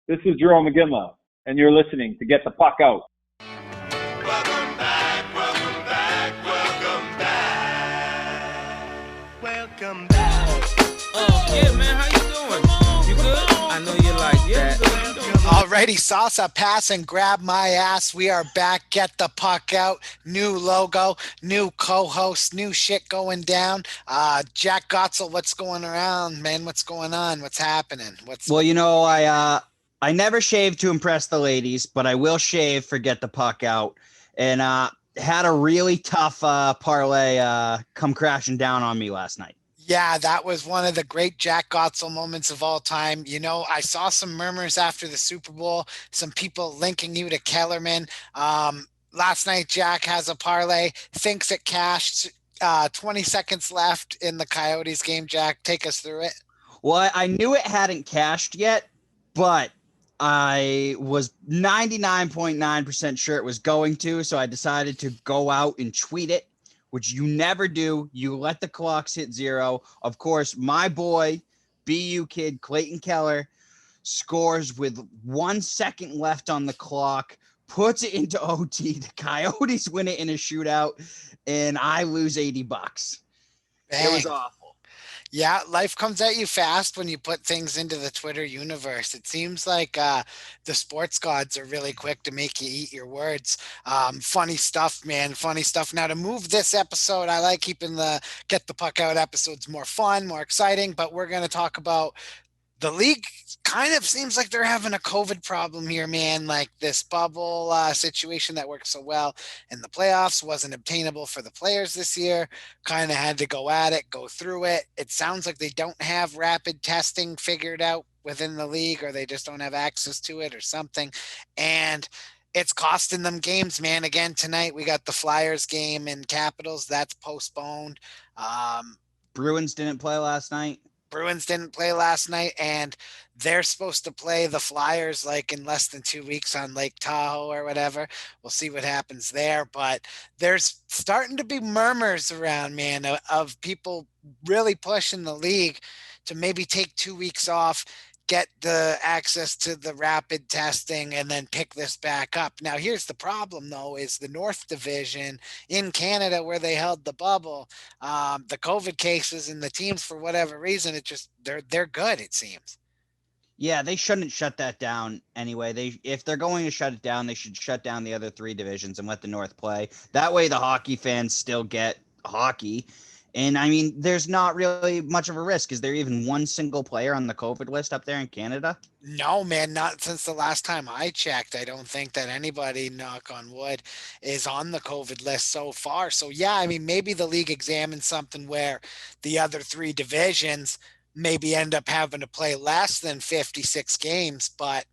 This is Jerome McGinley, and you're listening to Get the Puck Out. Welcome back, welcome back, welcome back. Welcome back. Yeah, man, how you doing? You good? I know you like that. Alrighty, salsa, pass and grab my ass. We are back. Get the puck out. New logo, new co-host, new shit going down. Jack Gotsell, what's going around, man? What's going on? What's happening? I never shave to impress the ladies, but I will shave for Get the Puck Out. And had a really tough parlay come crashing down on me last night. Yeah, that was one of the great Jack Gotsell moments of all time. You know, I saw some murmurs after the Super Bowl, some people linking you to Kellerman. Last night, Jack has a parlay, thinks it cashed. 20 seconds left in the Coyotes game. Jack, take us through it. Well, I knew it hadn't cashed yet, but I was 99.9% sure it was going to, so I decided to go out and tweet it, which you never do. You let the clocks hit zero. Of course, my boy, BU kid Clayton Keller, scores with 1 second left on the clock, puts it into OT. The Coyotes win it in a shootout, and I lose $80. Bang. It was awful. Yeah, life comes at you fast when you put things into the Twitter universe. It seems like the sports gods are really quick to make you eat your words. Funny stuff, man. Funny stuff. Now, to move this episode, I like keeping the Get the Puck Out episodes more fun, more exciting, but we're going to talk about the league. Kind of seems like they're having a COVID problem here, man. Like this bubble situation that worked so well in the playoffs wasn't obtainable for the players this year. Kind of had to go at it, go through it. It sounds like they don't have rapid testing figured out within the league, or they just don't have access to it or something. And it's costing them games, man. Again, tonight we got the Flyers game in Capitals. That's postponed. Bruins didn't play last night. And they're supposed to play the Flyers like in less than 2 weeks on Lake Tahoe or whatever. We'll see what happens there, but there's starting to be murmurs around, man, of people really pushing the league to maybe take 2 weeks off, get the access to the rapid testing, and then pick this back up. Now, here's the problem, though, is the North Division in Canada, where they held the bubble, the COVID cases and the teams, for whatever reason, they're good, it seems. Yeah, they shouldn't shut that down anyway. If they're going to shut it down, they should shut down the other three divisions and let the North play. That way the hockey fans still get hockey. And, I mean, there's not really much of a risk. Is there even one single player on the COVID list up there in Canada? No, man, not since the last time I checked. I don't think that anybody, knock on wood, is on the COVID list so far. So, yeah, I mean, maybe the league examines something where the other three divisions maybe end up having to play less than 56 games, but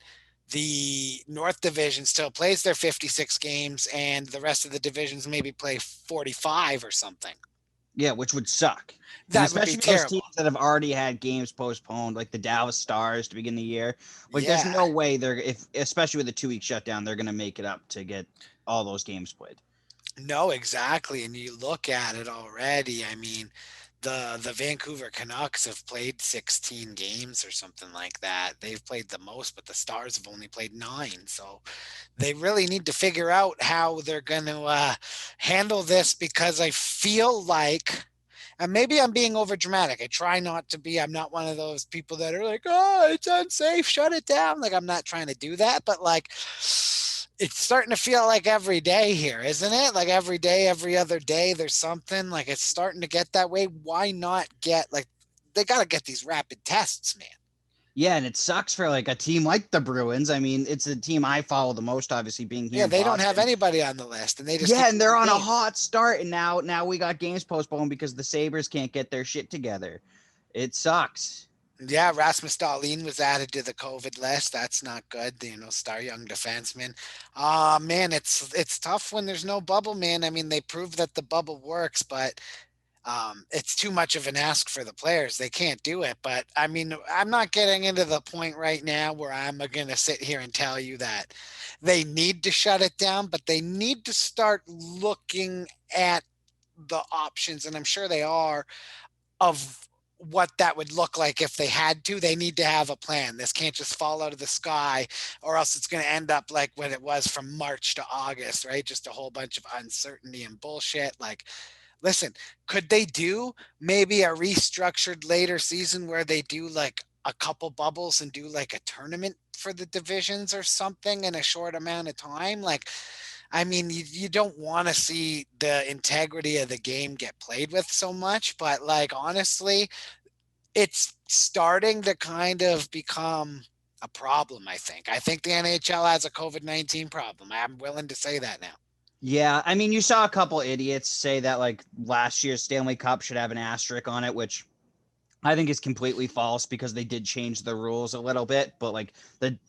the North Division still plays their 56 games, and the rest of the divisions maybe play 45 or something. Yeah, which would suck. That especially would be terrible. Those teams that have already had games postponed, like the Dallas Stars to begin the year. Like, Yeah. There's no way especially with a 2-week shutdown, they're going to make it up to get all those games played. No, exactly. And you look at it already. I mean, the Vancouver Canucks have played 16 games or something like that. They've played the most, but the Stars have only played 9. So they really need to figure out how they're going to handle this, because I feel like, and maybe I'm being over dramatic. I try not to be. I'm not one of those people that are like, oh, it's unsafe, shut it down. Like, I'm not trying to do that, but like, it's starting to feel like every day here, isn't it? Like every day, every other day, there's something. Like, it's starting to get that way. Why not get, like, they got to get these rapid tests, man. Yeah, and it sucks for like a team like the Bruins. I mean, it's a team I follow the most, obviously, being here. Yeah, in they Boston. don't have anybody on the list, and they just and they're on a hot start, and now we got games postponed because the Sabres can't get their shit together. It sucks. Yeah, Rasmus Dahlin was added to the COVID list. That's not good. Star young defenseman. Man, it's tough when there's no bubble, man. I mean, they proved that the bubble works, but it's too much of an ask for the players. They can't do it. But I mean, I'm not getting into the point right now where I'm going to sit here and tell you that they need to shut it down, but they need to start looking at the options, and I'm sure they are, of what that would look like if they had to. They need to have a plan. This can't just fall out of the sky, or else it's going to end up like when it was from March to August, right? Just a whole bunch of uncertainty and bullshit. Like, listen, could they do maybe a restructured later season where they do like a couple bubbles and do like a tournament for the divisions or something in a short amount of time? Like, I mean, you don't want to see the integrity of the game get played with so much, but like, honestly, it's starting to kind of become a problem, I think. I think the NHL has a COVID-19 problem. I'm willing to say that now. Yeah, I mean, you saw a couple idiots say that like last year's Stanley Cup should have an asterisk on it, which I think is completely false because they did change the rules a little bit, but like the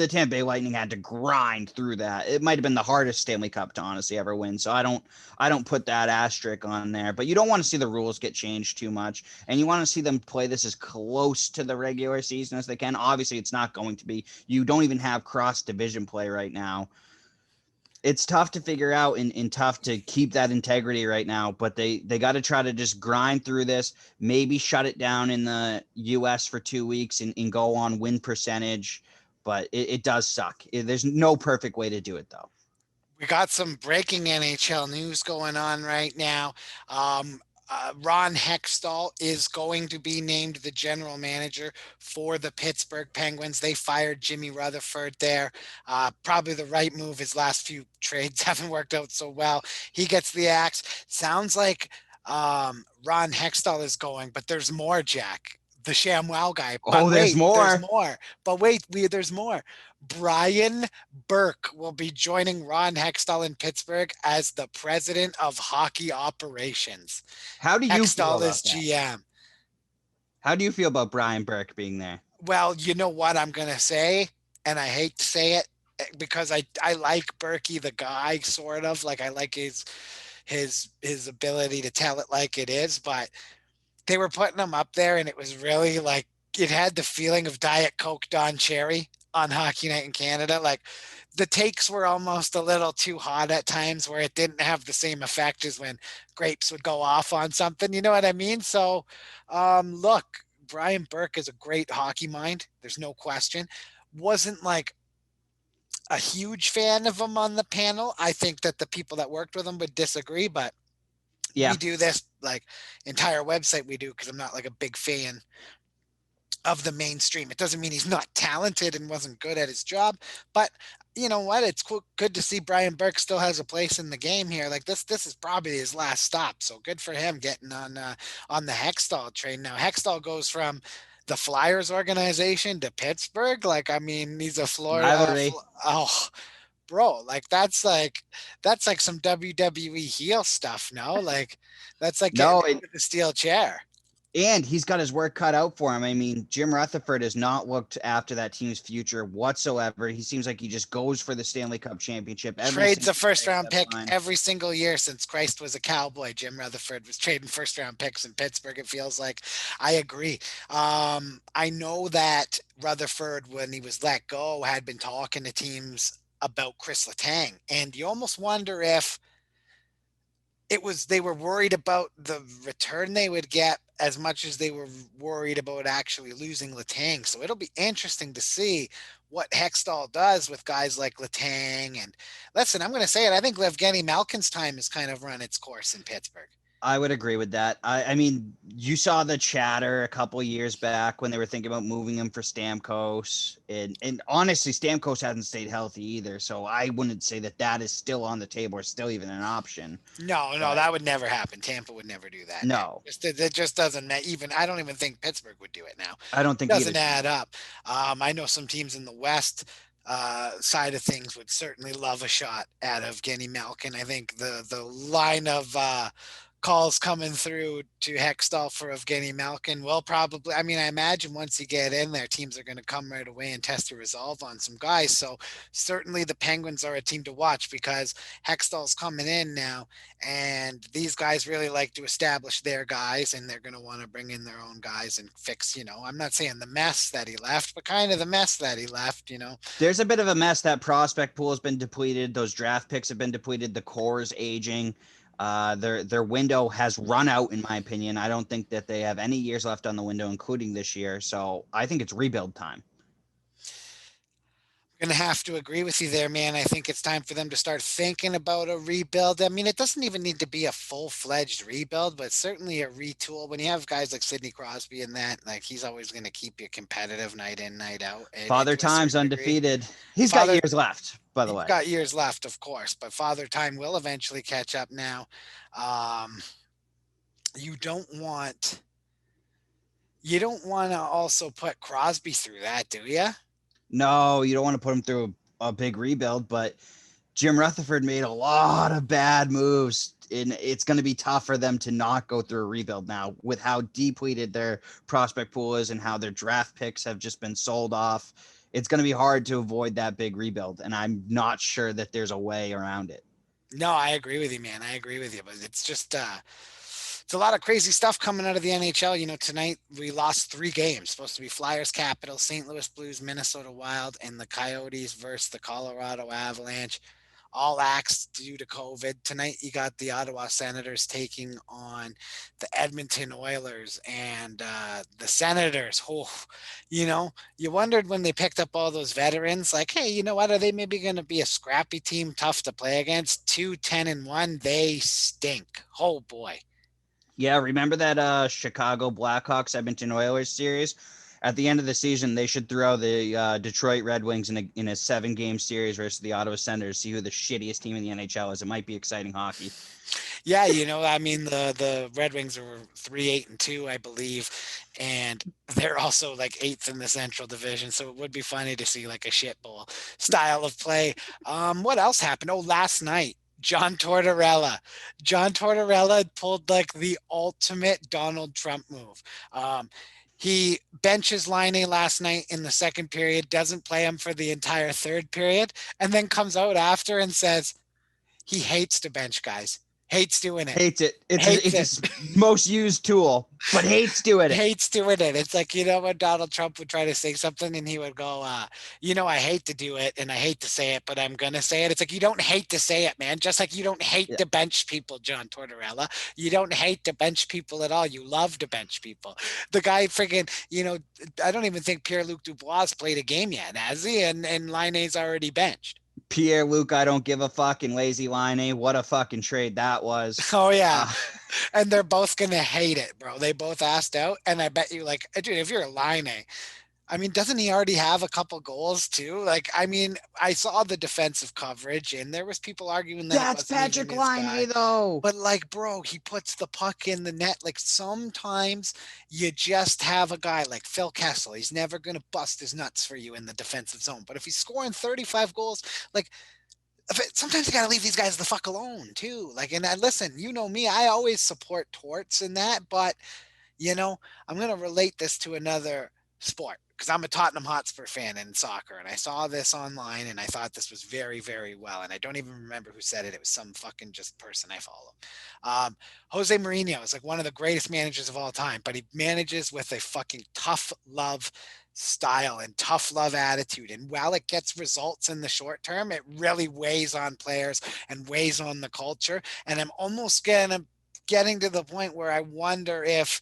Tampa Bay Lightning had to grind through that. It might have been the hardest Stanley Cup to honestly ever win. So I don't put that asterisk on there, but you don't want to see the rules get changed too much, and you want to see them play this as close to the regular season as they can. Obviously, it's not going to be. You don't even have cross division play right now. It's tough to figure out and tough to keep that integrity right now, but they got to try to just grind through this, maybe shut it down in the US for 2 weeks and go on win percentage. But it does suck. There's no perfect way to do it though. We got some breaking NHL news going on right now. Ron Hextall is going to be named the general manager for the Pittsburgh Penguins. They fired Jimmy Rutherford there. Probably the right move. His last few trades haven't worked out so well. He gets the axe. Sounds like Ron Hextall is going, but there's more, Jack. The ShamWow guy. But Oh, there's more. There's more. But wait, there's more. Brian Burke will be joining Ron Hextall in Pittsburgh as the president of hockey operations. How do you feel Hextall about is that? GM. How do you feel about Brian Burke being there? Well, you know what I'm going to say, and I hate to say it because I like Berkey, the guy, sort of. Like, I like his ability to tell it like it is, but they were putting him up there, and it was really like it had the feeling of Diet Coke Don Cherry on Hockey Night in Canada. Like, the takes were almost a little too hot at times, where it didn't have the same effect as when grapes would go off on something. You know what I mean? So, look, Brian Burke is a great hockey mind. There's no question. Wasn't like a huge fan of him on the panel. I think that the people that worked with him would disagree, but Yeah. we do this like entire website we do because I'm not like a big fan of the mainstream. It doesn't mean he's not talented and wasn't good at his job, but you know what? It's good to see Brian Burke still has a place in the game here. Like, this is probably his last stop. So good for him getting on the Hextall train. Now Hextall goes from the Flyers organization to Pittsburgh. Like, I mean, he's a Florida. Rivalry. Bro, like that's like some WWE heel stuff. No, like that's like No, getting into the steel chair. And he's got his work cut out for him. I mean, Jim Rutherford has not looked after that team's future whatsoever. He seems like he just goes for the Stanley Cup championship. Trades a first round pick every single year since Christ was a cowboy. Jim Rutherford was trading first round picks in Pittsburgh. It feels like. I agree. I know that Rutherford, when he was let go, had been talking to teams about Chris Letang, and you almost wonder if they were worried about the return they would get as much as they were worried about actually losing Letang. So it'll be interesting to see what Hextall does with guys like Letang. And listen, I'm going to say it. I think Evgeny Malkin's time has kind of run its course in Pittsburgh. I would agree with that. I mean, you saw the chatter a couple of years back when they were thinking about moving him for Stamkos. And honestly, Stamkos hasn't stayed healthy either. So I wouldn't say that is still on the table or still even an option. No, that would never happen. Tampa would never do that. No. It just doesn't even, I don't even think Pittsburgh would do it now. I don't think it doesn't either. add up. I know some teams in the West side of things would certainly love a shot at Evgeny Malkin. I think the line of calls coming through to Hextall for Evgeny Malkin will probably, I mean, I imagine once you get in there, teams are going to come right away and test your resolve on some guys. So certainly the Penguins are a team to watch because Hextall's coming in now, and these guys really like to establish their guys, and they're going to want to bring in their own guys and fix, I'm not saying the mess that he left, but kind of the mess that he left, There's a bit of a mess. That prospect pool has been depleted. Those draft picks have been depleted. The core is aging. Their window has run out, in my opinion. I don't think that they have any years left on the window, including this year. So I think it's rebuild time. Gonna have to agree with you there, man. I think it's time for them to start thinking about a rebuild. I mean, it doesn't even need to be a full-fledged rebuild, but certainly a retool. When you have guys like Sidney Crosby and that, like he's always gonna keep you competitive night in, night out. Father To a Time's certain degree. undefeated. He's got Father, years left, by the he's way. got years left, of course, but Father Time will eventually catch up now. Um, you don't want you don't want to also put Crosby through that, do you? No, you don't want to put him through a big rebuild, but Jim Rutherford made a lot of bad moves, and it's going to be tough for them to not go through a rebuild now with how depleted their prospect pool is and how their draft picks have just been sold off. It's going to be hard to avoid that big rebuild, and I'm not sure that there's a way around it. No, I agree with you, man. I agree with you, but it's just it's a lot of crazy stuff coming out of the NHL. You know, tonight we lost 3 games. Supposed to be Flyers, Capitals, St. Louis Blues, Minnesota Wild, and the Coyotes versus the Colorado Avalanche. All axed due to COVID. Tonight you got the Ottawa Senators taking on the Edmonton Oilers, and the Senators. Oh, you know, you wondered when they picked up all those veterans, like, hey, you know what? Are they maybe going to be a scrappy team, tough to play against? 2-10-1, they stink. Oh boy. Yeah, remember that Chicago Blackhawks Edmonton Oilers series? At the end of the season, they should throw the Detroit Red Wings in a 7-game series versus the Ottawa Senators, see who the shittiest team in the NHL is. It might be exciting hockey. Yeah, you know, I mean, the Red Wings are 3-8-2, I believe, and they're also like 8th in the Central Division. So it would be funny to see like a shit bowl style of play. What else happened? Oh, last night. John Tortorella. John Tortorella pulled like the ultimate Donald Trump move. He benches Line last night in the second period, doesn't play him for the entire third period, and then comes out after and says he hates to bench guys. Hates doing it. Hates it. Hates It's it. his most used tool, but hates doing it. Hates doing it. It's like, you know, when Donald Trump would try to say something and he would go, you know, I hate to do it and I hate to say it, but I'm going to say it. It's like, you don't hate to say it, man. Just like you don't hate to bench people, John Tortorella. You don't hate to bench people at all. You love to bench people. The guy friggin', you know, I don't even think Pierre-Luc Dubois played a game yet, has he? And Laine's already benched. Pierre-Luc, I don't give a fucking lazy line. What a fucking trade that was. Oh, yeah. And they're both going to hate it, bro. They both asked out. And I bet you, like, dude, if you're a Line, I mean, doesn't he already have a couple goals too? Like, I mean, I saw the defensive coverage and there was people arguing that That's Patrick Laine, though. But like, bro, he puts the puck in the net. Like sometimes you just have a guy like Phil Kessel. He's never going to bust his nuts for you in the defensive zone. But if he's scoring 35 goals, like, sometimes you got to leave these guys the fuck alone too. Like, and listen, you know me, I always support torts in that, but you know, I'm going to relate this to another sport because I'm a Tottenham Hotspur fan in soccer, and I saw this online and I thought this was very, very well. And I don't even remember who said it. It was some fucking just person I follow. Jose Mourinho is like one of the greatest managers of all time, but he manages with a fucking tough love style and tough love attitude. And while it gets results in the short term, it really weighs on players and weighs on the culture. And I'm almost getting to the point where I wonder if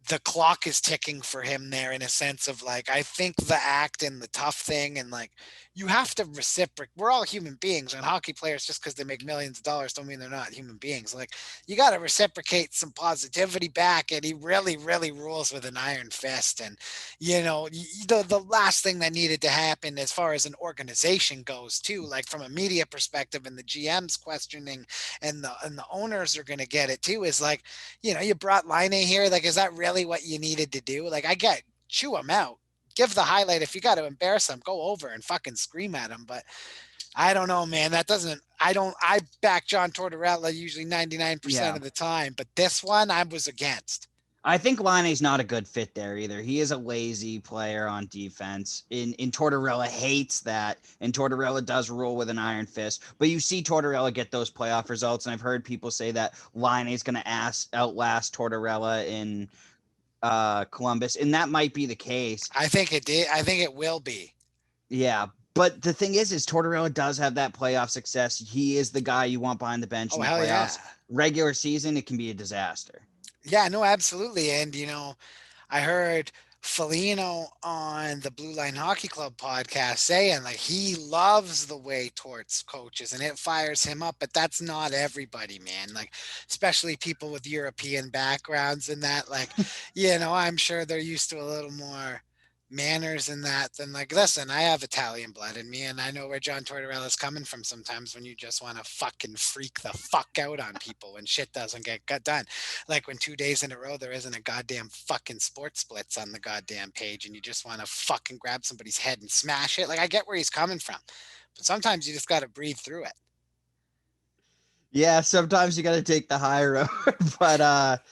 the clock is ticking for him there, in a sense of like, I think the act and the tough thing, and like, you have to reciprocate. We're all human beings, and hockey players, just because they make millions of dollars don't mean they're not human beings. Like, you got to reciprocate some positivity back, and he really, really rules with an iron fist. And you know, the last thing that needed to happen as far as an organization goes too, like from a media perspective, and the GM's questioning and the owners are going to get it too, is like, you know, you brought Line here, like, is that really what you needed to do? Like, I get, chew him out, give the highlight. If you got to embarrass them, go over and fucking scream at him. But I don't know, man. I back John Tortorella usually 99% of the time, but this one I was against. I think Laine's not a good fit there either. He is a lazy player on defense. In Tortorella hates that, and Tortorella does rule with an iron fist. But you see Tortorella get those playoff results, and I've heard people say that Laine's going to outlast Tortorella in Columbus, and that might be the case. I think it did. I think it will be. Yeah, But the thing is Tortorella does have that playoff success. He is the guy you want behind the bench in Oh, the hell yeah. playoffs. Regular season, it can be a disaster. Yeah, no, absolutely. And, I heard Felino on the Blue Line Hockey Club podcast saying like he loves the way Torts coaches and it fires him up, but that's not everybody, man. Like, especially people with European backgrounds and that, like, I'm sure they're used to a little more manners in that than like, listen, I have Italian blood in me and I know where John Tortorella's coming from sometimes when you just want to fucking freak the fuck out on people when shit doesn't get done. Like when 2 days in a row there isn't a goddamn fucking sports splits on the goddamn page and you just want to fucking grab somebody's head and smash it. Like I get where he's coming from, but sometimes you just got to breathe through it. Yeah, sometimes you got to take the high road, but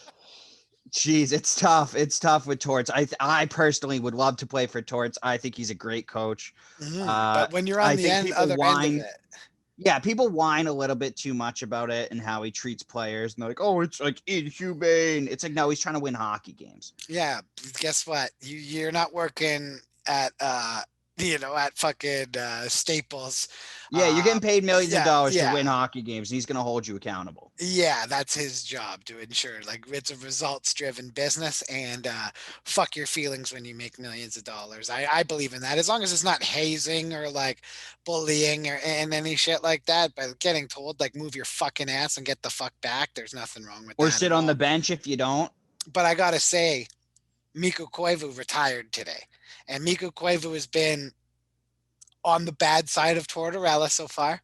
geez, it's tough. It's tough with Torts. I personally would love to play for Torts. I think he's a great coach. But when you're I on the think people other end whine. of it, Yeah, people whine a little bit too much about it and how he treats players. And they're like, "Oh, it's like inhumane." It's like, no, he's trying to win hockey games. yeah, guess what? You're not working at at fucking Staples. Yeah, you're getting paid millions of dollars to yeah. win hockey games. And he's going to hold you accountable. Yeah, that's his job to ensure. Like it's a results driven business and fuck your feelings when you make millions of dollars. I believe in that. As long as it's not hazing or like bullying or and any shit like that, but getting told like move your fucking ass and get the fuck back, there's nothing wrong with that. Or sit at on all. the bench if you don't. But I gotta say, Mikko Koivu retired today. And Mikko Koivu has been on the bad side of Tortorella so far.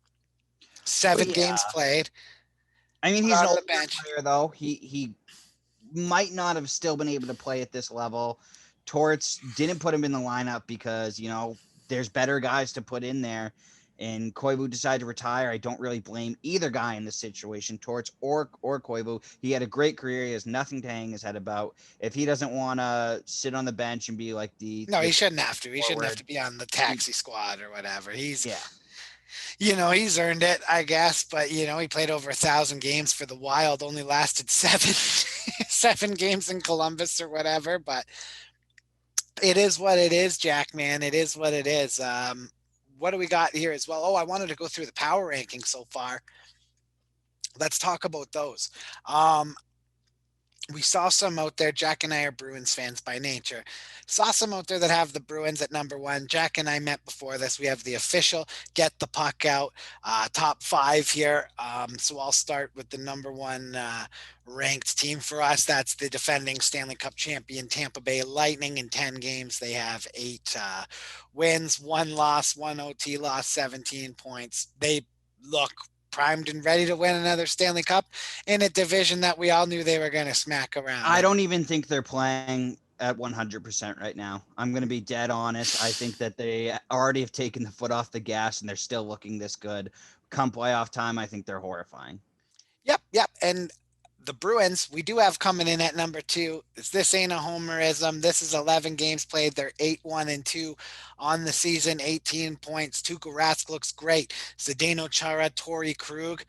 7 Yeah. games played. I mean, he's on an the older bench. player, though. He might not have still been able to play at this level. Torts didn't put him in the lineup because, there's better guys to put in there. And Koivu decided to retire. I don't really blame either guy in this situation, Torts or Koivu. He had a great career. He has nothing to hang his head about. If he doesn't want to sit on the bench and be like No, the he shouldn't have to. He shouldn't have forward, to be on the taxi squad or whatever. He's, yeah. he's earned it, I guess. But he played over 1,000 games for the Wild. Only lasted 7 games in Columbus or whatever. But it is what it is, Jack. Man, it is what it is. What do we got here as well? Oh, I wanted to go through the power rankings so far. Let's talk about those. We saw some out there. Jack and I are Bruins fans by nature. Saw some out there that have the Bruins at number 1. Jack and I met before this. We have the official get the puck out top 5 here. So I'll start with the number 1 ranked team for us. That's the defending Stanley Cup champion Tampa Bay Lightning. In 10 games, they have 8 wins, 1 loss, 1 OT loss, 17 points. They look primed and ready to win another Stanley Cup in a division that we all knew they were going to smack around. I don't even think they're playing at 100% right now. I'm going to be dead honest. I think that they already have taken the foot off the gas and they're still looking this good. Come playoff time, I think they're horrifying. Yep. And the Bruins, we do have coming in at number 2. This ain't a homerism. This is 11 games played. They're 8-1-2 on the season, 18 points. Tuukka Rask looks great. Zdeno Chara, Torrey Krug,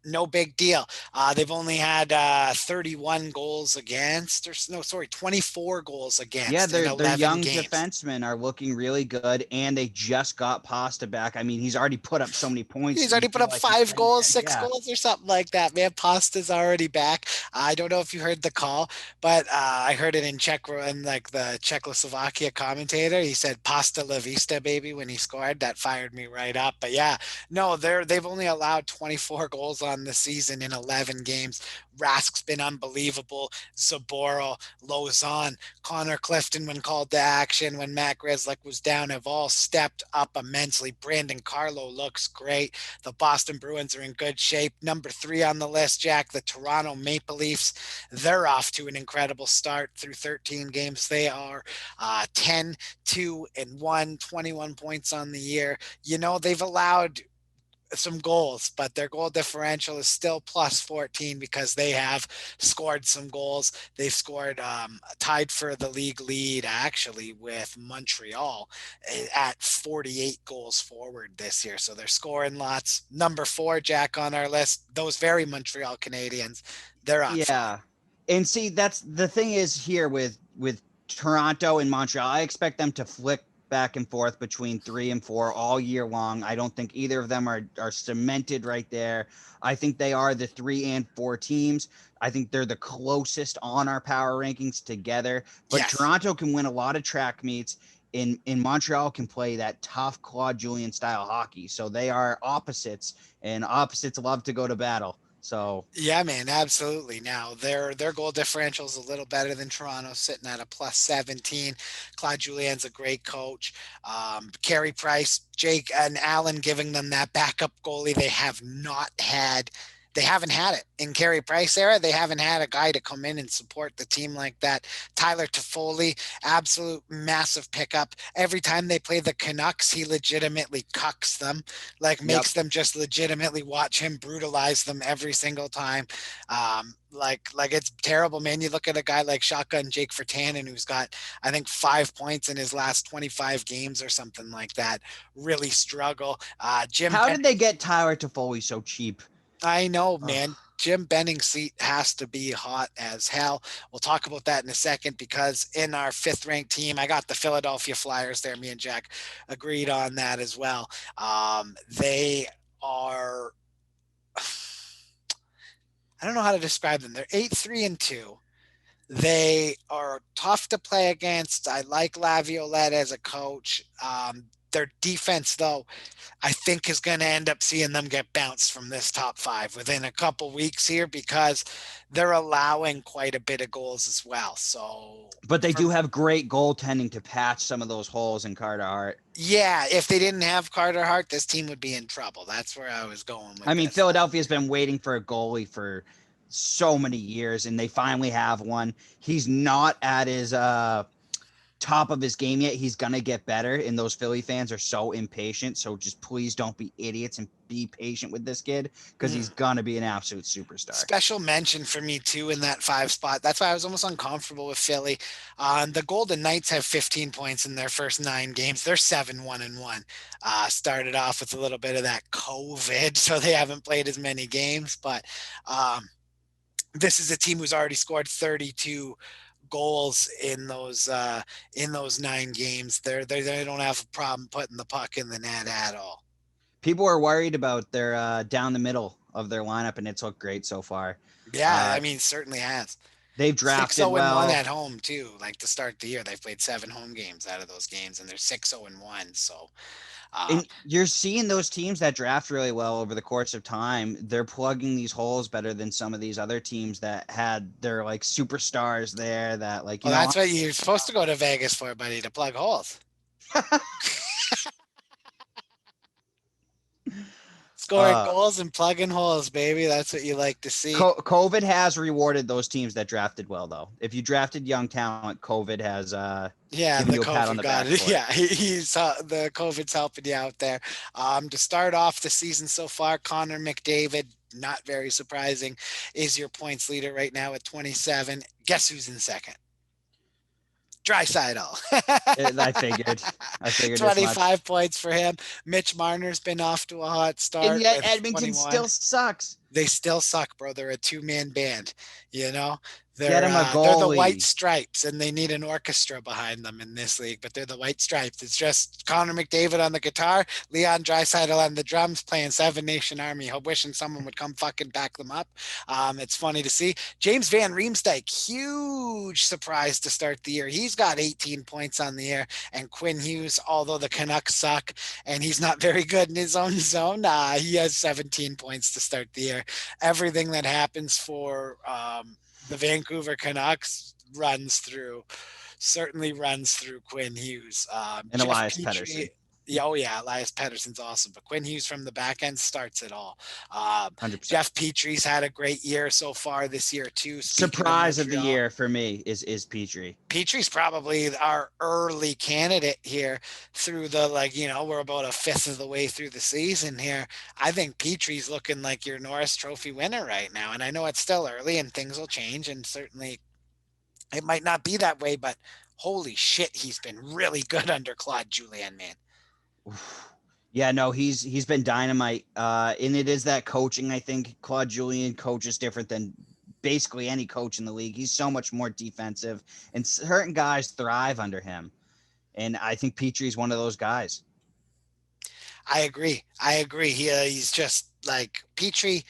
no big deal. They've only had 31 goals against, 24 goals against. Yeah, in their 11 young games. defensemen are looking really good, and they just got Pasta back. I mean, he's already put up so many points. He's already put up like 5 goals, 6 yeah. goals or something like that, man. Pasta's already back. I don't know if you heard the call, but I heard it in Czech, and like the Czechoslovakia commentator, he said "Pasta la vista, baby" when he scored. That fired me right up. But yeah, no, they've only allowed 24 goals on the season in 11 games. Rask's been unbelievable. Zaboro, Lozon, Connor Clifton when called to action, when Matt Grzelcyk was down, have all stepped up immensely. Brandon Carlo looks great. The Boston Bruins are in good shape. Number 3 on the list, Jack, the Toronto Maple Leafs. They're off to an incredible start through 13 games. They are 10-2-1, 21 points on the year. They've allowed some goals, but their goal differential is still plus 14 because they have scored some goals. They've scored tied for the league lead actually with Montreal at 48 goals forward this year. So they're scoring lots. Number 4, Jack, on our list, those very Montreal Canadiens, they're on. Yeah. And see, that's the thing is here with Toronto and Montreal, I expect them to flip back and forth between 3 and 4 all year long. I don't think either of them are cemented right there. I think they are the 3 and 4 teams. I think they're the closest on our power rankings together. But Yes. Toronto can win a lot of track meets. In Montreal can play that tough Claude Julien style hockey. So they are opposites, and opposites love to go to battle. So Yeah, man, absolutely. Now their goal differential is a little better than Toronto, sitting at a plus 17. Claude Julien's a great coach. Carey Price, Jake, and Allen giving them that backup goalie they have not had. They haven't had it in Carey Price era. They haven't had a guy to come in and support the team like that. Tyler Toffoli, absolute massive pickup. Every time they play the Canucks, he legitimately cucks them, like makes them just legitimately watch him brutalize them every single time. Like it's terrible, man. You look at a guy like Shotgun Jake Virtanen, who's got, I think, 5 points in his last 25 games or something like that. Really struggle. how did they get Tyler Toffoli so cheap? I know, Ugh. man. Jim Benning's seat has to be hot as hell. We'll talk about that in a second because in our 5th ranked team, I got the Philadelphia Flyers there. Me and Jack agreed on that as well. They are, I don't know how to describe them. They're 8-3-2. They are tough to play against. I like Laviolette as a coach. Their defense, though, I think is going to end up seeing them get bounced from this top 5 within a couple weeks here because they're allowing quite a bit of goals as well. So, But they do have great goaltending to patch some of those holes in Carter Hart. yeah, if they didn't have Carter Hart, this team would be in trouble. That's where I was going with I mean, this. Philadelphia's been waiting for a goalie for so many years, and they finally have one. He's not at his top of his game yet. He's gonna get better, and those Philly fans are so impatient. So just please don't be idiots and be patient with this kid because he's gonna be an absolute superstar. Special mention for me too in that 5 spot. That's why I was almost uncomfortable with Philly. The Golden Knights have 15 points in their first 9 games. They're 7-1-1. Started off with a little bit of that COVID, so they haven't played as many games. But this is a team who's already scored 32 goals in those 9 games. They don't have a problem putting the puck in the net at all. People are worried about their down the middle of their lineup, and it's looked great so far. Yeah, I mean, certainly has. They've drafted 6-0-1 well. at home too. Like to start the year, they've played 7 home games out of those games, and they're 6-0-1. So, And you're seeing those teams that draft really well over the course of time. They're plugging these holes better than some of these other teams that had their like superstars there. That like you well, know. that's what you're supposed to go to Vegas for, buddy, to plug holes. Scoring goals and plugging holes, baby. That's what you like to see. COVID has rewarded those teams that drafted well, though. If you drafted young talent, COVID has given you a pat on the back. Yeah, he's the COVID's helping you out there. To start off the season so far, Connor McDavid, not very surprising, is your points leader right now at 27. Guess who's in second? Draisaitl. I figured. 25 points for him. Mitch Marner's been off to a hot start. And yet with Edmonton 21. still sucks. They still suck, bro. They're a 2-man band, you know? Get him a They're the goalie. White Stripes, and they need an orchestra behind them in this league, but they're the White Stripes. It's just Connor McDavid on the guitar, Leon Draisaitl on the drums, playing Seven Nation Army. Wishing someone would come fucking back them up. It's funny to see. James Van Riemsdyk, huge surprise to start the year. He's got 18 points on the year, and Quinn Hughes, although the Canucks suck and he's not very good in his own zone, he has 17 points to start the year. Everything that happens for the Vancouver Canucks certainly runs through Quinn Hughes. And Elias Pettersson. Elias Pettersson's awesome, but Quinn Hughes from the back end starts it all. 100%. Jeff Petry's had a great year so far this year too. Surprise of the year for me is Petry. Petry's probably our early candidate here through the we're about a fifth of the way through the season here. I think Petry's looking like your Norris Trophy winner right now, and I know it's still early and things will change, and certainly it might not be that way, but holy shit, he's been really good under Claude Julien, man. Yeah, no, he's been dynamite. And it is that coaching. I think Claude Julien coaches different than basically any coach in the league. He's so much more defensive, and certain guys thrive under him. And I think Petrie's one of those guys. I agree. He's just like Petrie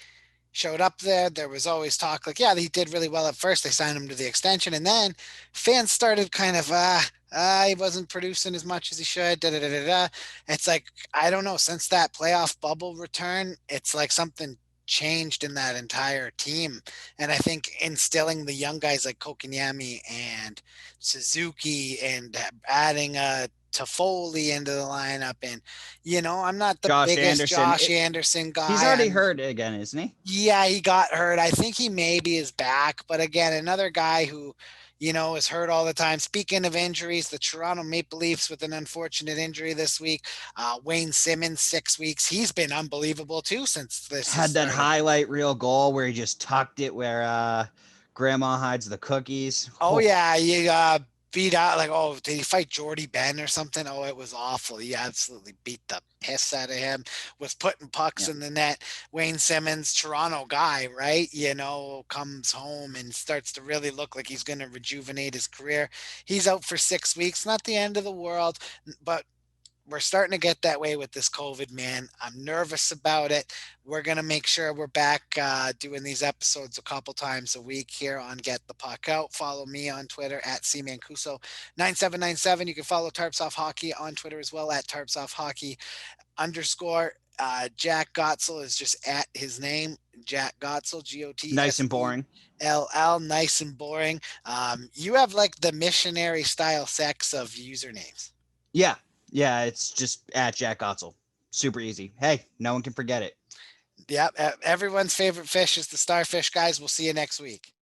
showed up there. There was always talk like, yeah, he did really well at first. They signed him to the extension, and then fans started kind of, he wasn't producing as much as he should. Da, da, da, da, da. It's like, I don't know, since that playoff bubble return, it's like something changed in that entire team. And I think instilling the young guys like Kokanyami and Suzuki and adding Toffoli into the lineup. And, I'm not the Josh biggest Anderson. Josh Anderson guy. He's already hurt again, isn't he? Yeah, he got hurt. I think he maybe is back. But again, another guy who, is hurt all the time. Speaking of injuries, the Toronto Maple Leafs with an unfortunate injury this week. Wayne Simmons, 6 weeks. He's been unbelievable too since this Had that started. highlight reel goal where he just tucked it where grandma hides the cookies. Oh, yeah. You beat out like, oh, did he fight Jordy Ben or something? Oh, it was awful. He absolutely beat the piss out of him, was putting pucks in the net. Wayne Simmons, Toronto guy, right? Comes home and starts to really look like he's going to rejuvenate his career. He's out for 6 weeks. Not the end of the world, but we're starting to get that way with this COVID, man. I'm nervous about it. We're going to make sure we're back doing these episodes a couple times a week here on Get the Puck Out. Follow me on Twitter at cmancuso9797. You can follow Tarps Off Hockey on Twitter as well at Tarps Off Hockey _. Jack Gotsell is just at his name, Jack Gotsell, Gotsell. Nice and boring. LL, nice and boring. You have like the missionary style sex of usernames. Yeah. Yeah, it's just at Jack Gotsell. Super easy. Hey, no one can forget it. Yep. Everyone's favorite fish is the starfish, guys. We'll see you next week.